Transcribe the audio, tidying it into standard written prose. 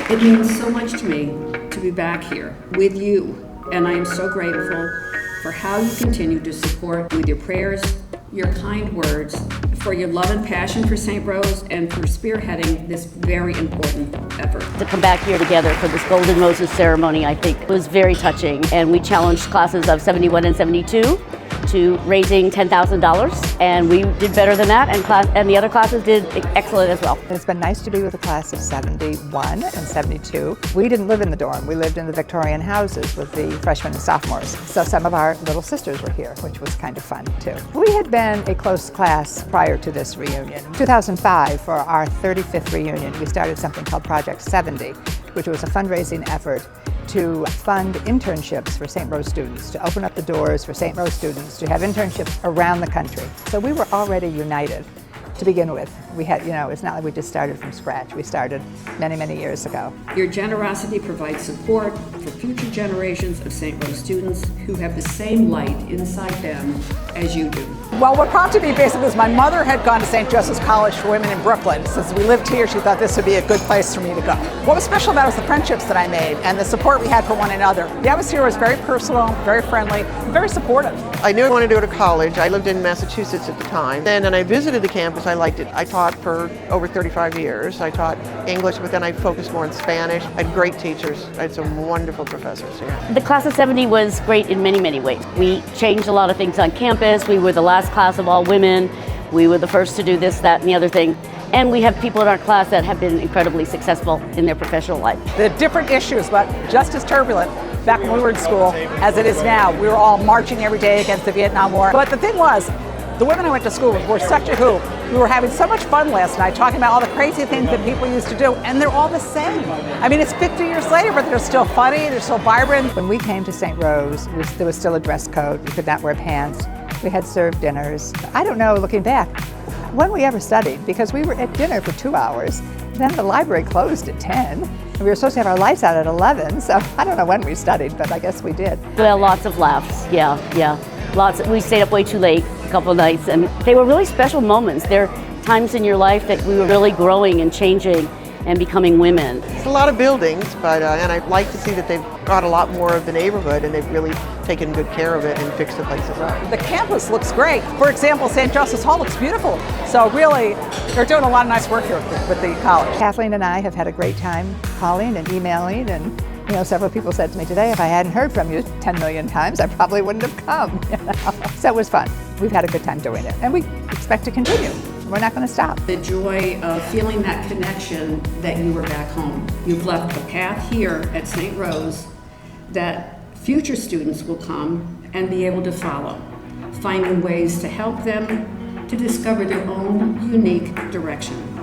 It means so much to me to be back here with you, and I am so grateful for how you continue to support with your prayers, your kind words, for your love and passion for St. Rose, and for spearheading this very important effort. To come back here together for this Golden Roses ceremony, I think was very touching, and we challenged classes of 71 and 72 to raising $10,000, and we did better than that, and the other classes did excellent as well. It's been nice to be with a class of 71 and 72. We didn't live in the dorm. We lived in the Victorian houses with the freshmen and sophomores. So some of our little sisters were here, which was kind of fun too. We had been a close class prior to this reunion. In 2005, for our 35th reunion, we started something called Project 70, which was a fundraising effort to fund internships for St. Rose students, to open up the doors for St. Rose students, to have internships around the country. So we were already united to begin with. We had, it's not like we just started from scratch. We started many, many years ago. Your generosity provides support for future generations of St. Rose students who have the same light inside them as you do. Well, what prompted me basically was my mother had gone to St. Joseph's College for Women in Brooklyn. Since we lived here, she thought this would be a good place for me to go. What was special about it was the friendships that I made and the support we had for one another. The atmosphere was very personal, very friendly, and very supportive. I knew I wanted to go to college. I lived in Massachusetts at the time. Then when I visited the campus, I liked it. I taught for over 35 years. I taught English, but then I focused more on Spanish. I had great teachers. I had some wonderful professors here. The class of 70 was great in many, many ways. We changed a lot of things on campus. We were the last class of all women. We were the first to do this, that, and the other thing. And we have people in our class that have been incredibly successful in their professional life. The different issues, but just as turbulent back when we were in school as it is now. We were all marching every day against the Vietnam War. But the thing was, the women I went to school with were such a hoot. We were having so much fun last night talking about all the crazy things that people used to do, and they're all the same. I mean, it's 50 years later, but they're still funny, they're still vibrant. When we came to St. Rose, there was still a dress code. We could not wear pants. We had served dinners. I don't know, looking back, when we ever studied, because we were at dinner for 2 hours. Then the library closed at 10. And we were supposed to have our lights out at 11, so I don't know when we studied, but I guess we did. Well, lots of laughs, yeah. We stayed up way too late a couple of nights, and they were really special moments. There are times in your life that we were really growing and changing and becoming women. It's a lot of buildings, but and I like to see that they've got a lot more of the neighborhood, and they've really taken good care of it and fixed the places up. The campus looks great. For example, St. Joseph's Hall looks beautiful. So really, they're doing a lot of nice work here with the college. Kathleen and I have had a great time calling and emailing, and several people said to me today, if I hadn't heard from you 10 million times, I probably wouldn't have come. So it was fun. We've had a good time doing it, and we expect to continue. We're not going to stop. The joy of feeling that connection that you were back home. You've left a path here at St. Rose that future students will come and be able to follow, finding ways to help them to discover their own unique direction.